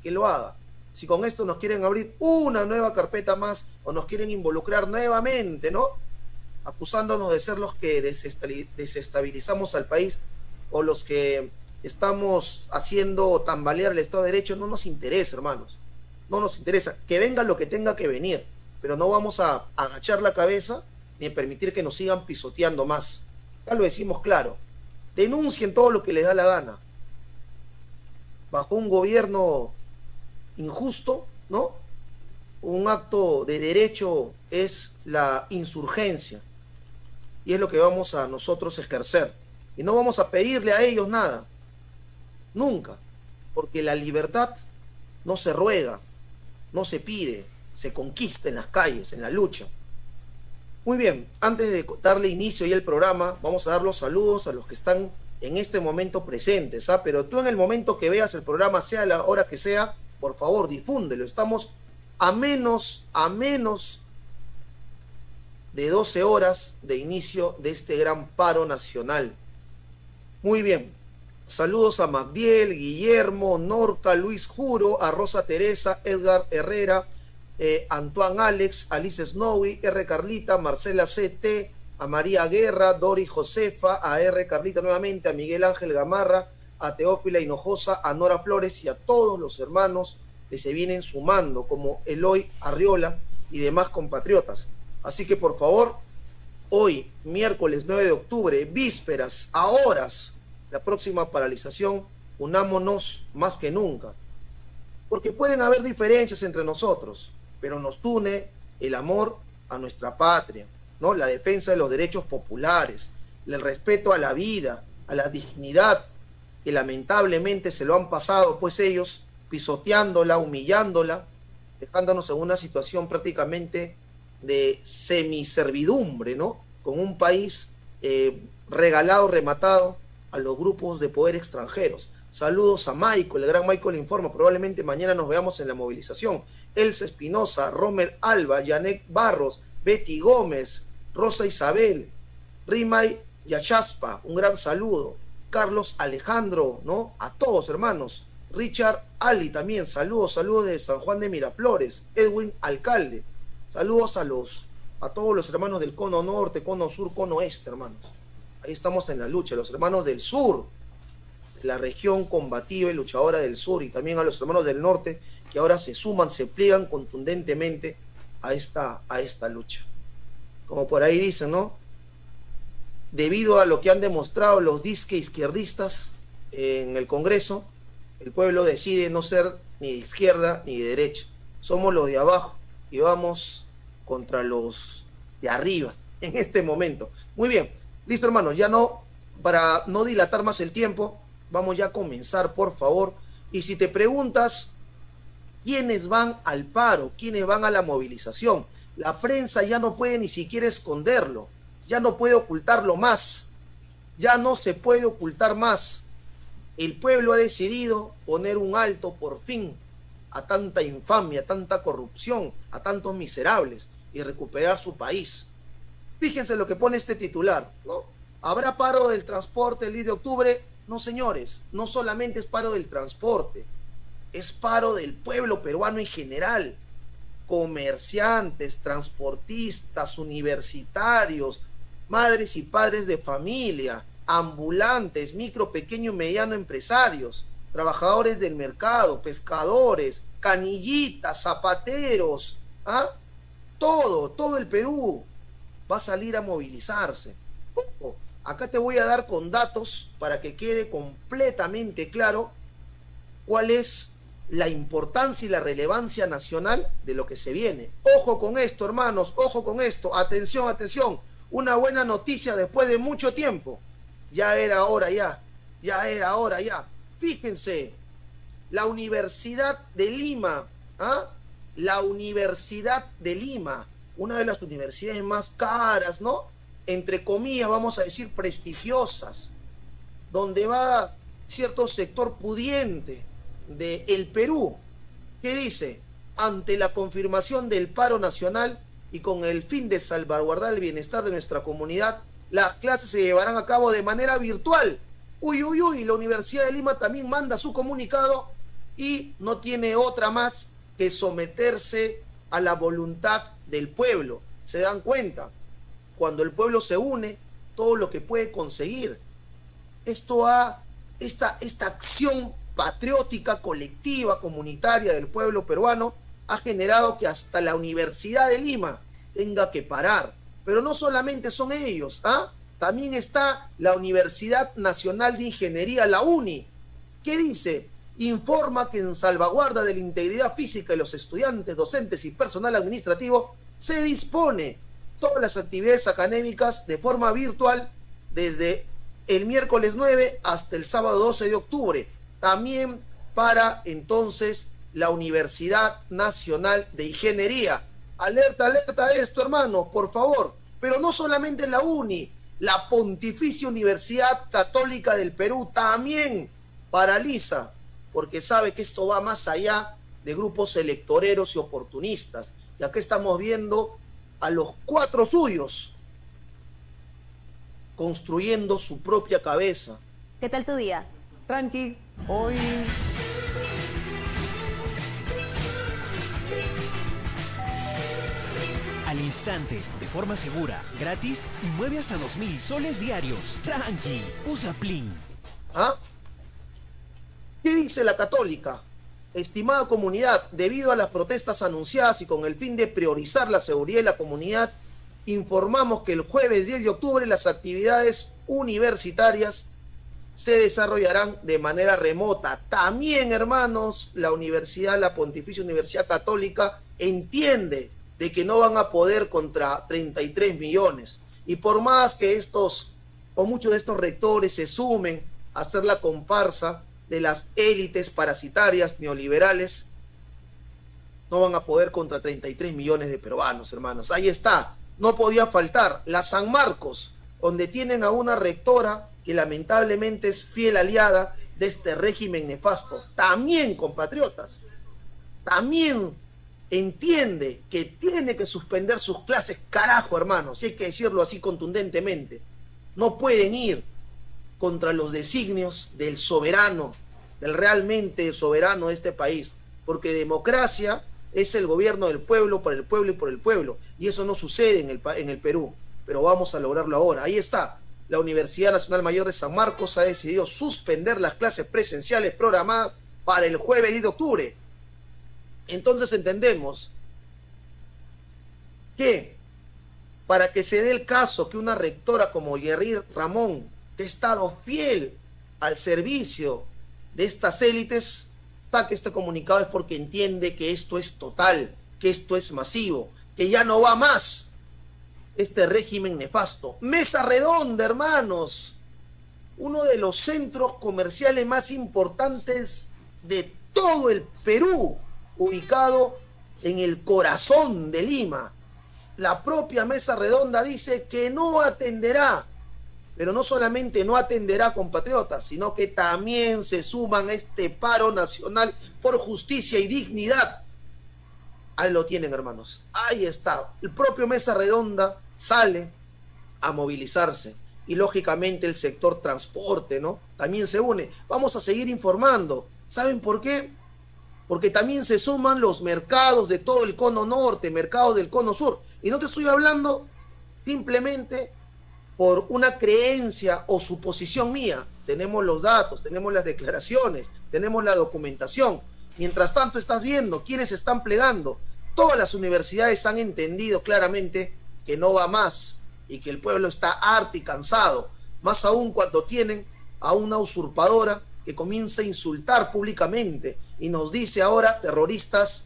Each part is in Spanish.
que lo haga. Si con esto nos quieren abrir una nueva carpeta más o nos quieren involucrar nuevamente, ¿no? Acusándonos de ser los que desestabilizamos al país o los que estamos haciendo tambalear el Estado de Derecho, no nos interesa, hermanos. No nos interesa. Que venga lo que tenga que venir, pero no vamos a agachar la cabeza ni a permitir que nos sigan pisoteando más. Ya lo decimos claro. Denuncien todo lo que les da la gana. Bajo un gobierno injusto, ¿no? Un acto de derecho es la insurgencia. Y es lo que vamos a nosotros ejercer. Y no vamos a pedirle a ellos nada. Nunca. Porque la libertad no se ruega, no se pide, se conquista en las calles, en la lucha. Muy bien, antes de darle inicio ya al programa, vamos a dar los saludos a los que están en este momento presentes, ¿ah? Pero tú en el momento que veas el programa, sea la hora que sea, por favor, difúndelo. Estamos a menos de 12 horas de inicio de este gran paro nacional. Muy bien, saludos a Magdiel, Guillermo, Norca, Luis Juro, a Rosa Teresa, Edgar Herrera, Antoine Alex, Alice Snowy, R. Carlita, Marcela CT, a María Guerra, Dori Josefa, a R. Carlita nuevamente, a Miguel Ángel Gamarra, a Teófila Hinojosa, a Nora Flores y a todos los hermanos que se vienen sumando, como Eloy Arriola y demás compatriotas. Así que por favor, hoy, miércoles 9 de octubre, vísperas, a horas, la próxima paralización, unámonos más que nunca. Porque pueden haber diferencias entre nosotros, pero nos une el amor a nuestra patria, ¿no? La defensa de los derechos populares, el respeto a la vida, a la dignidad, que lamentablemente se lo han pasado, pues ellos, pisoteándola, humillándola, dejándonos en una situación prácticamente de semiservidumbre, ¿no? Con un país regalado, rematado a los grupos de poder extranjeros. Saludos a Michael, el gran Michael informa, probablemente mañana nos veamos en la movilización. Elsa Espinosa, Romer Alba, Yanek Barros, Betty Gómez, Rosa Isabel, Rimay Yachaspa, un gran saludo. Carlos Alejandro, ¿no? A todos, hermanos. Richard Ali también, saludos de San Juan de Miraflores. Edwin Alcalde, saludos a todos los hermanos del Cono Norte, Cono Sur, Cono Este, hermanos. Ahí estamos en la lucha, los hermanos del sur, la región combativa y luchadora del sur, y también a los hermanos del norte que ahora se suman, se pliegan contundentemente a esta lucha. Como por ahí dicen, ¿no? Debido a lo que han demostrado los disque izquierdistas en el Congreso, el pueblo decide no ser ni de izquierda ni de derecha. Somos los de abajo y vamos contra los de arriba en este momento. Muy bien, listo, hermanos, ya no, para no dilatar más el tiempo, vamos ya a comenzar, por favor. Y si te preguntas quiénes van al paro, quiénes van a la movilización, la prensa ya no puede ni siquiera esconderlo, ya no puede ocultarlo más, ya no se puede ocultar más. El pueblo ha decidido poner un alto por fin a tanta infamia, a tanta corrupción, a tantos miserables y recuperar su país. Fíjense lo que pone este titular, ¿no? ¿Habrá paro del transporte el 10 de octubre? No, señores, no solamente es paro del transporte, es paro del pueblo peruano en general. Comerciantes, transportistas, universitarios, madres y padres de familia, ambulantes, micro, pequeño y mediano empresarios, trabajadores del mercado, pescadores, canillitas, zapateros, ¿ah? Todo el Perú va a salir a movilizarse. Ojo, acá te voy a dar con datos para que quede completamente claro cuál es la importancia y la relevancia nacional de lo que se viene. Ojo con esto, hermanos, ojo con esto, atención, atención, una buena noticia después de mucho tiempo. Ya era hora ya. Fíjense, la Universidad de Lima, ¿ah? La Universidad de Lima, una de las universidades más caras, ¿no? Entre comillas, vamos a decir prestigiosas, donde va cierto sector pudiente del Perú. ¿Qué dice? Ante la confirmación del paro nacional y con el fin de salvaguardar el bienestar de nuestra comunidad, las clases se llevarán a cabo de manera virtual. Uy, la Universidad de Lima también manda su comunicado y no tiene otra más que someterse a la voluntad del pueblo. ¿Se dan cuenta? Cuando el pueblo se une, todo lo que puede conseguir. Esta acción patriótica, colectiva, comunitaria del pueblo peruano ha generado que hasta la Universidad de Lima tenga que parar. Pero no solamente son ellos, también está la Universidad Nacional de Ingeniería, la UNI. ¿Qué dice? Informa que en salvaguarda de la integridad física de los estudiantes, docentes y personal administrativo, se dispone todas las actividades académicas de forma virtual desde el miércoles 9 hasta el sábado 12 de octubre. También para entonces la Universidad Nacional de Ingeniería. Alerta, alerta a esto, hermanos, por favor. Pero no solamente la UNI, la Pontificia Universidad Católica del Perú también paraliza, porque sabe que esto va más allá de grupos electoreros y oportunistas. Y acá estamos viendo a los 4 suyos construyendo su propia cabeza. ¿Qué tal tu día? Tranqui, hoy... Al instante, de forma segura, gratis y mueve hasta 2.000 soles diarios. Tranqui, usa Plin. ¿Qué dice la Católica? Estimada comunidad, debido a las protestas anunciadas y con el fin de priorizar la seguridad de la comunidad, informamos que el jueves 10 de octubre las actividades universitarias se desarrollarán de manera remota. También, hermanos, la Pontificia Universidad Católica entiende de que no van a poder contra 33 millones. Y por más que muchos de estos rectores se sumen a hacer la comparsa de las élites parasitarias neoliberales, no van a poder contra 33 millones de peruanos, hermanos. Ahí está, no podía faltar la San Marcos, donde tienen a una rectora que lamentablemente es fiel aliada de este régimen nefasto. También, compatriotas, también entiende que tiene que suspender sus clases, carajo, hermanos, si hay que decirlo así contundentemente. No pueden ir contra los designios del soberano, del realmente soberano de este país, porque democracia es el gobierno del pueblo, para el pueblo y por el pueblo, y eso no sucede en el Perú, pero vamos a lograrlo ahora. Ahí está, la Universidad Nacional Mayor de San Marcos ha decidido suspender las clases presenciales programadas para el jueves 10 de octubre. Entonces entendemos que para que se dé el caso que una rectora como Yerry Ramón, que ha estado fiel al servicio de estas élites, saque este comunicado, es porque entiende que esto es total, que esto es masivo, que ya no va más este régimen nefasto. Mesa Redonda, hermanos, uno de los centros comerciales más importantes de todo el Perú, ubicado en el corazón de Lima. La propia Mesa Redonda dice que no atenderá, pero no solamente no atenderá, compatriotas, sino que también se suman a este paro nacional por justicia y dignidad. Ahí lo tienen, hermanos. Ahí está. El propio Mesa Redonda sale a movilizarse. Y lógicamente el sector transporte, ¿no? También se une. Vamos a seguir informando. ¿Saben por qué? Porque también se suman los mercados de todo el cono norte, mercados del cono sur. Y no te estoy hablando simplemente por una creencia o suposición mía. Tenemos los datos, tenemos las declaraciones, tenemos la documentación. Mientras tanto estás viendo quiénes están plegando. Todas las universidades han entendido claramente que no va más y que el pueblo está harto y cansado. Más aún cuando tienen a una usurpadora que comienza a insultar públicamente y nos dice ahora terroristas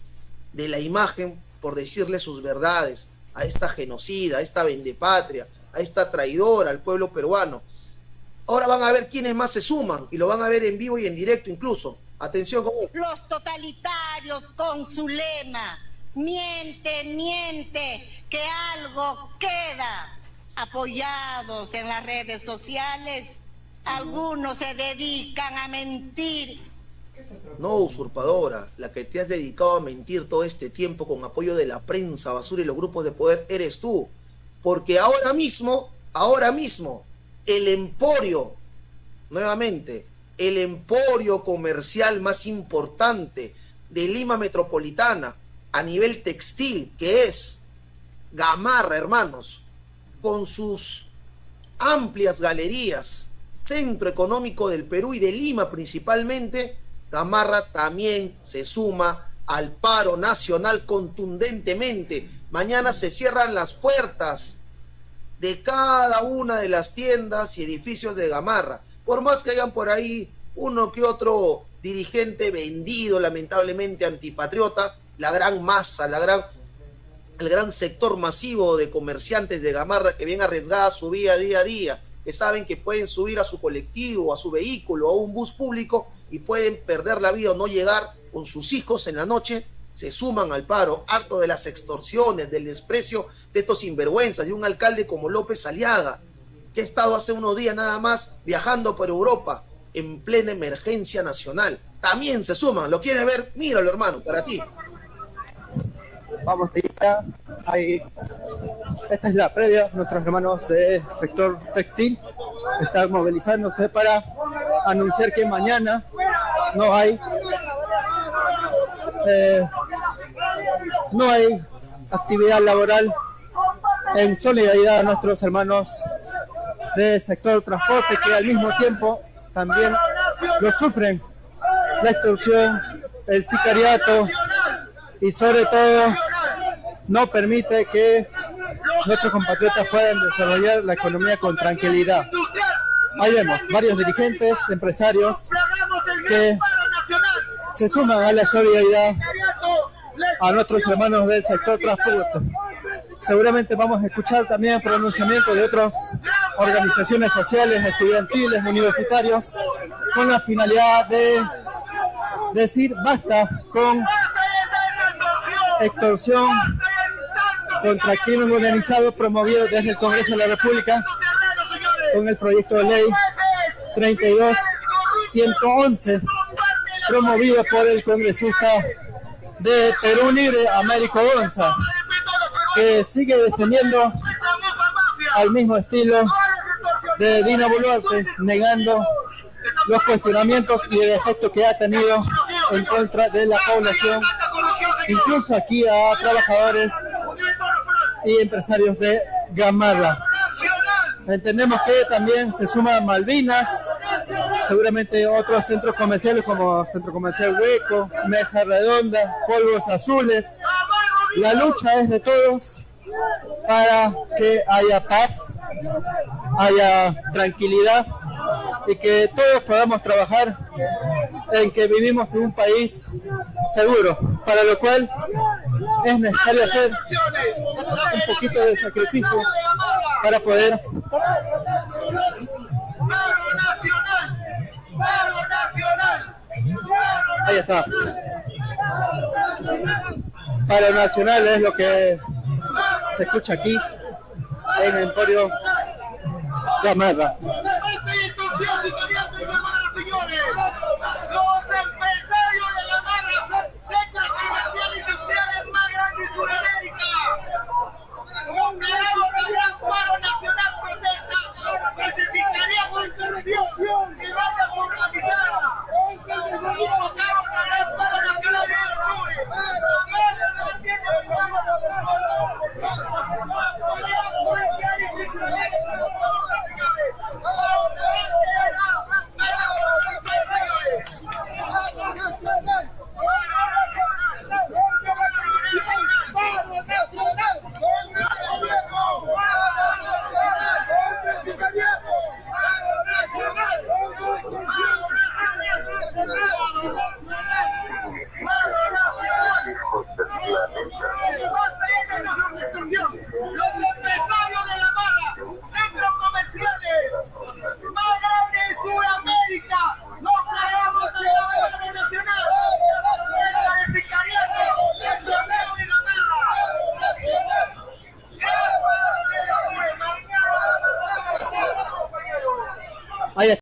de la imagen por decirle sus verdades a esta genocida, a esta vendepatria, a esta traidora al pueblo peruano. Ahora van a ver quiénes más se suman y lo van a ver en vivo y en directo incluso. Atención con esto. Los totalitarios con su lema, miente, miente, que algo queda. Apoyados en las redes sociales, algunos se dedican a mentir. No, usurpadora, la que te has dedicado a mentir todo este tiempo con apoyo de la prensa basura y los grupos de poder eres tú. Porque ahora mismo, el emporio, nuevamente, el emporio comercial más importante de Lima Metropolitana a nivel textil, que es Gamarra, hermanos, con sus amplias galerías, centro económico del Perú y de Lima principalmente. Gamarra también se suma al paro nacional contundentemente. Mañana se cierran las puertas de cada una de las tiendas y edificios de Gamarra. Por más que hayan por ahí uno que otro dirigente vendido, lamentablemente antipatriota, la gran masa, el gran sector masivo de comerciantes de Gamarra que vienen arriesgada su vida día a día, que saben que pueden subir a su colectivo, a su vehículo, a un bus público y pueden perder la vida o no llegar con sus hijos en la noche, se suman al paro, harto de las extorsiones, del desprecio de estos sinvergüenzas, de un alcalde como López Aliaga, que ha estado hace unos días nada más viajando por Europa en plena emergencia nacional. También se suman, ¿lo quieres ver? Míralo, hermano, para ti. Vamos a ir ahí. Esta es la previa. Nuestros hermanos del sector textil están movilizándose para anunciar que mañana no hay actividad laboral, en solidaridad a nuestros hermanos del sector transporte, que al mismo tiempo también lo sufren, la extorsión, el sicariato, y sobre todo no permite que nuestros compatriotas puedan desarrollar la economía con tranquilidad. Ahí vemos varios dirigentes, empresarios que se suman a la solidaridad a nuestros hermanos del sector transporte. Seguramente vamos a escuchar también pronunciamientos de otras organizaciones sociales, estudiantiles, universitarios, con la finalidad de decir basta con extorsión contra el crimen organizado promovido desde el Congreso de la República con el proyecto de ley 32.111 promovido por el congresista de Perú Libre, Américo Gonza, que sigue defendiendo al mismo estilo de Dina Boluarte, negando los cuestionamientos y el efecto que ha tenido en contra de la población, incluso aquí a trabajadores y empresarios de Gamarra. Entendemos que también se suman Malvinas, seguramente otros centros comerciales como Centro Comercial Hueco, Mesa Redonda, Polvos Azules. La lucha es de todos para que haya paz, haya tranquilidad y que todos podamos trabajar en que vivimos en un país seguro, para lo cual es necesario hacer un poquito de sacrificio para poder ahí está. Paro nacional es lo que se escucha aquí en Emporio Gamarra.